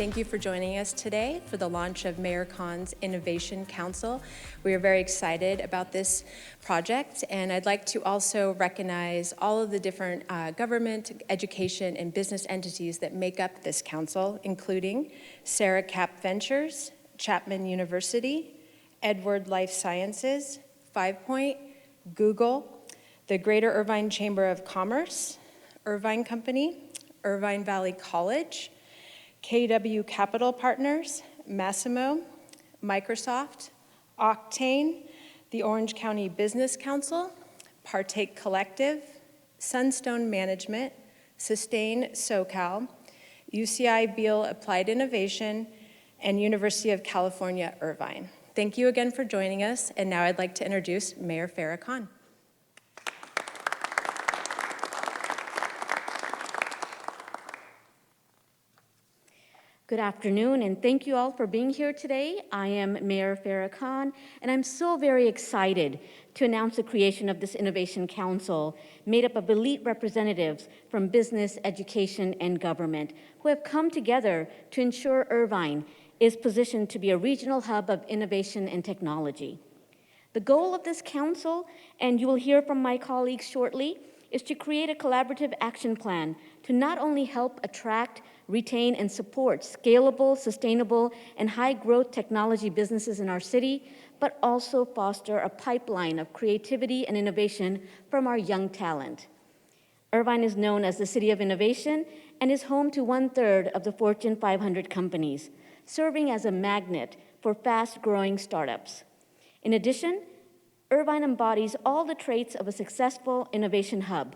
Thank you for joining us today for the launch of Mayor Khan's Innovation Council. We are very excited about this project, and I'd like to also recognize all of the different government, education, and business entities that make up this council, including CerraCap Ventures, Chapman University, Edward Life Sciences, 5 Point, Google, the Greater Irvine Chamber of Commerce, Irvine Company, Irvine Valley College, KW Capital Partners, Masimo, Microsoft, Octane, the Orange County Business Council, Partake Collective, Sunstone Management, Sustain SoCal, UCI Beall Applied Innovation, and University of California, Irvine. Thank you again for joining us, and now I'd like to introduce Mayor Farrah Khan. Good afternoon, and thank you all for being here today. I am Mayor Farrah Khan, and I'm so very excited to announce the creation of this Innovation Council made up of elite representatives from business, education, and government who have come together to ensure Irvine is positioned to be a regional hub of innovation and technology. The goal of this council, and you will hear from my colleagues shortly, is to create a collaborative action plan to not only help attract, retain, and support scalable, sustainable, and high-growth technology businesses in our city, but also foster a pipeline of creativity and innovation from our young talent. Irvine is known as the City of Innovation and is home to 1/3 of the Fortune 500 companies, serving as a magnet for fast-growing startups. In addition, Irvine embodies all the traits of a successful innovation hub: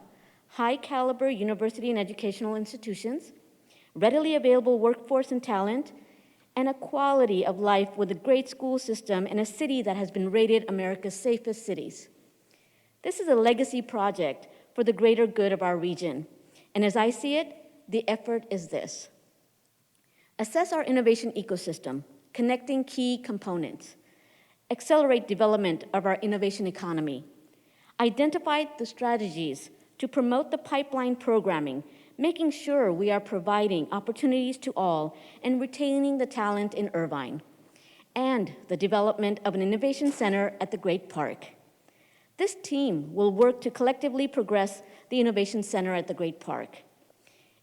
high-caliber university and educational institutions, readily available workforce and talent, and a quality of life with a great school system and a city that has been rated America's safest cities. This is a legacy project for the greater good of our region, and as I see it, the effort is this: assess our innovation ecosystem, connecting key components, accelerate development of our innovation economy, identify the strategies to promote the pipeline programming, making sure we are providing opportunities to all and retaining the talent in Irvine, and the development of an innovation center at the Great Park. This team will work to collectively progress the innovation center at the Great Park.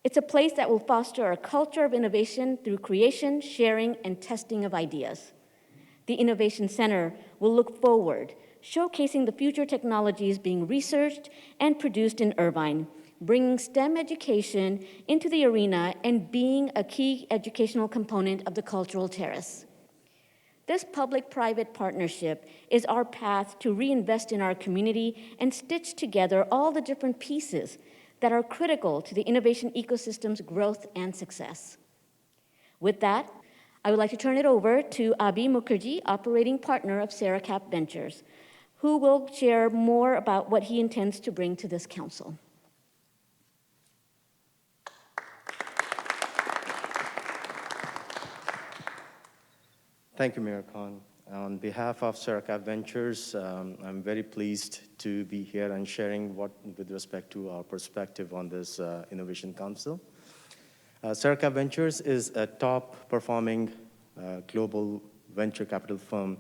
It's a place that will foster a culture of innovation through creation, sharing, and testing of ideas. The Innovation Center will look forward, showcasing the future technologies being researched and produced in Irvine, bringing STEM education into the arena and being a key educational component of the cultural terrace. This public-private partnership is our path to reinvest in our community and stitch together all the different pieces that are critical to the innovation ecosystem's growth and success. With that, I would like to turn it over to Abhi Mukherjee, operating partner of CerraCap Ventures, who will share more about what he intends to bring to this council. Thank you, Mayor Khan. On behalf of CerraCap Ventures, I'm very pleased to be here and sharing with respect to our perspective on this Innovation Council. CerraCap Ventures is a top-performing global venture capital firm,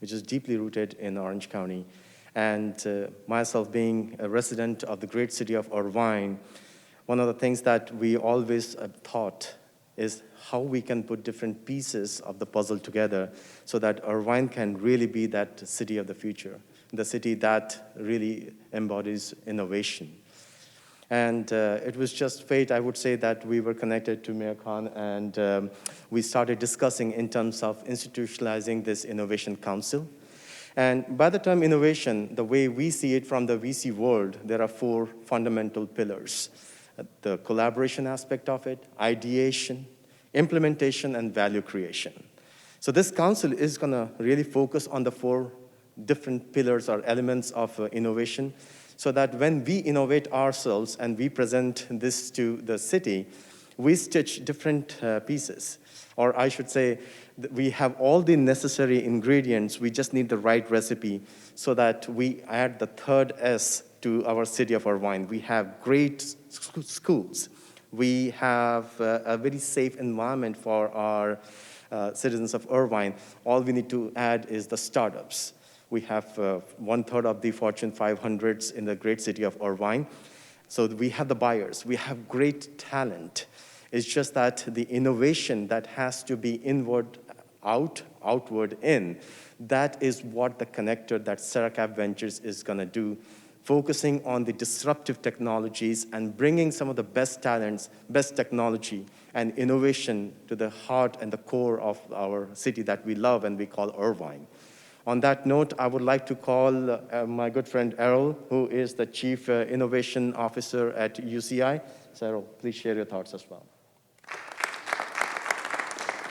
which is deeply rooted in Orange County. And myself being a resident of the great city of Irvine, one of the things that we always thought is how we can put different pieces of the puzzle together so that Irvine can really be that city of the future, the city that really embodies innovation. And it was just fate, I would say, that we were connected to Mayor Khan, and we started discussing in terms of institutionalizing this Innovation Council. And by the term innovation, the way we see it from the VC world, there are 4 fundamental pillars: the collaboration aspect of it, ideation, implementation, and value creation. So this council is going to really focus on the 4 different pillars or elements of innovation, so that when we innovate ourselves and we present this to the city, we stitch different pieces. Or I should say, we have all the necessary ingredients, we just need the right recipe so that we add the 3rd S to our city of Irvine. We have great schools, We have a very safe environment for our citizens of Irvine. All we need to add is the startups. We have 1/3 of the Fortune 500s in the great city of Irvine. So we have the buyers. We have great talent. It's just that the innovation that has to be inward out, outward in, that is what the connector that CerraCap Ventures is going to do, focusing on the disruptive technologies and bringing some of the best talents, best technology, and innovation to the heart and the core of our city that we love and we call Irvine. On that note, I would like to call my good friend Errol, who is the Chief Innovation Officer at UCI. So Errol, please share your thoughts as well.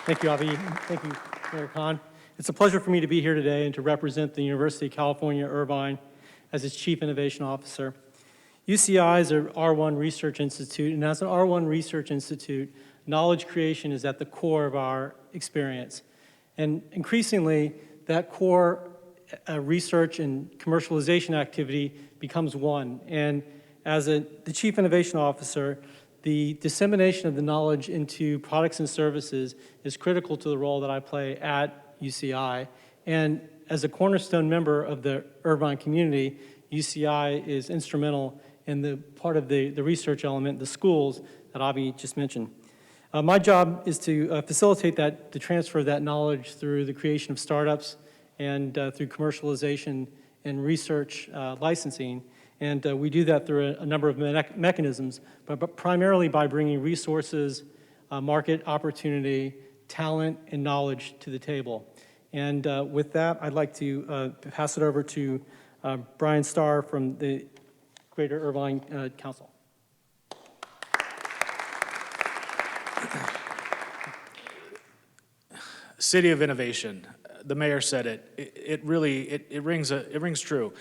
Thank you, Abhi. Thank you, Mayor Khan. It's a pleasure for me to be here today and to represent the University of California, Irvine as its Chief Innovation Officer. UCI is an R1 Research Institute, and as an R1 Research Institute, knowledge creation is at the core of our experience. And increasingly, that core research and commercialization activity becomes one. And as the Chief Innovation Officer, the dissemination of the knowledge into products and services is critical to the role that I play at UCI. And as a cornerstone member of the Irvine community, UCI is instrumental in the part of the research element, the schools that Abhi just mentioned. My job is to facilitate the transfer of that knowledge through the creation of startups and through commercialization and research licensing. And we do that through a number of mechanisms, but primarily by bringing resources, market opportunity, talent, and knowledge to the table. And with that, I'd like to pass it over to Bryan Starr from the Greater Irvine Council. City of Innovation. The mayor said it. It rings true.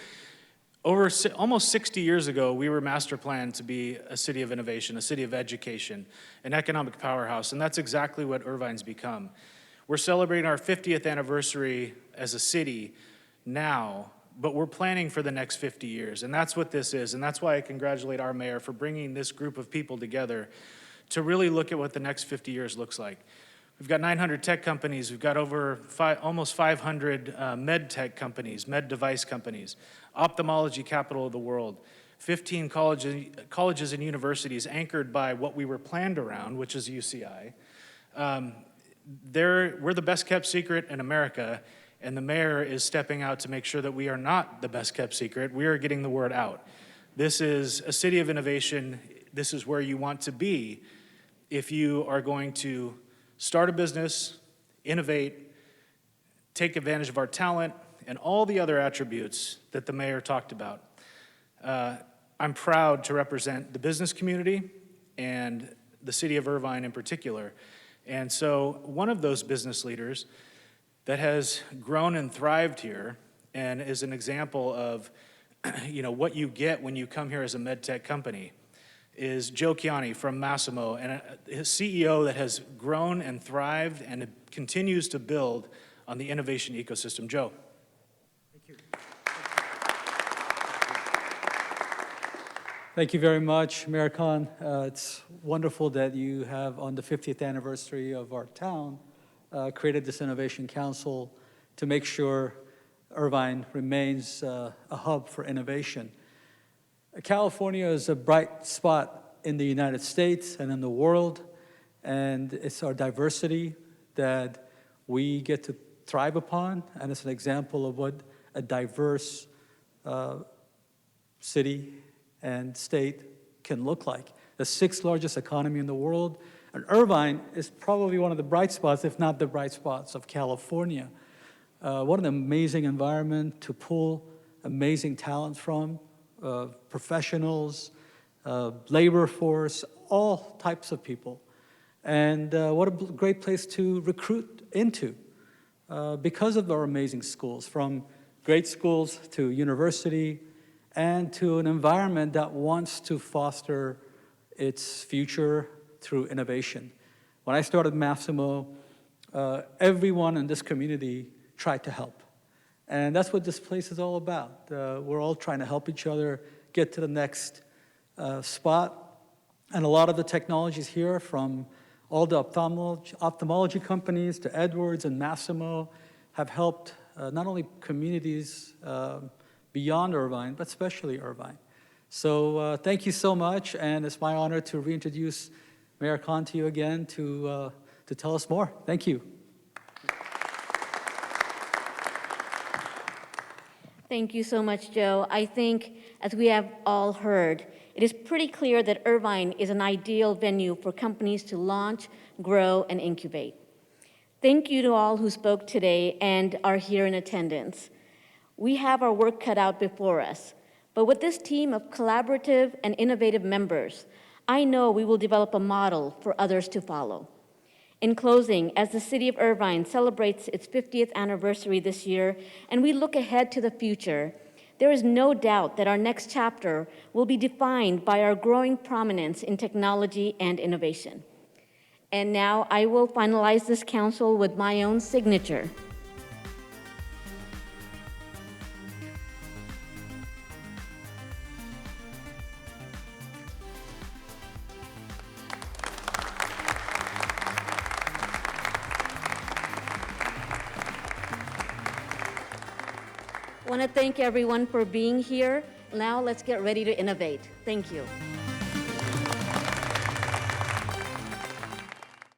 Almost 60 years ago, we were master planned to be a city of innovation, a city of education, an economic powerhouse, and that's exactly what Irvine's become. We're celebrating our 50th anniversary as a city now, but we're planning for the next 50 years, and that's what this is, and that's why I congratulate our mayor for bringing this group of people together to really look at what the next 50 years looks like. We've got 900 tech companies. We've got almost 500 med tech companies, med device companies, ophthalmology capital of the world, 15 colleges and universities anchored by what we were planned around, which is UCI. We're the best kept secret in America, and the mayor is stepping out to make sure that we are not the best kept secret. We are getting the word out. This is a city of innovation. This is where you want to be if you are going to start a business, innovate, take advantage of our talent, and all the other attributes that the mayor talked about. I'm proud to represent the business community and the city of Irvine in particular. And so one of those business leaders that has grown and thrived here and is an example of what you get when you come here as a med tech company is Joe Kiani from Masimo, and his CEO that has grown and thrived and continues to build on the innovation ecosystem. Joe. Thank you. Thank you very much, Mayor Khan. It's wonderful that you have, on the 50th anniversary of our town, created this Innovation Council to make sure Irvine remains a hub for innovation. California is a bright spot in the United States and in the world, and it's our diversity that we get to thrive upon, and it's an example of what a diverse city and state can look like. The 6th largest economy in the world, and Irvine is probably one of the bright spots, if not the bright spots, of California. What an amazing environment to pull amazing talent from. Professionals, labor force, all types of people. And what a great place to recruit into because of our amazing schools, from great schools to university and to an environment that wants to foster its future through innovation. When I started Masimo, everyone in this community tried to help. And that's what this place is all about. We're all trying to help each other get to the next spot. And a lot of the technologies here, from all the ophthalmology companies to Edwards and Masimo, have helped not only communities beyond Irvine, but especially Irvine. So thank you so much, and it's my honor to reintroduce Mayor Khan to you again to tell us more. Thank you. Thank you so much, Joe. I think, as we have all heard, it is pretty clear that Irvine is an ideal venue for companies to launch, grow, and incubate. Thank you to all who spoke today and are here in attendance. We have our work cut out before us, but with this team of collaborative and innovative members, I know we will develop a model for others to follow. In closing, as the City of Irvine celebrates its 50th anniversary this year, and we look ahead to the future, there is no doubt that our next chapter will be defined by our growing prominence in technology and innovation. And now I will finalize this council with my own signature. I want to thank everyone for being here. Now let's get ready to innovate. Thank you.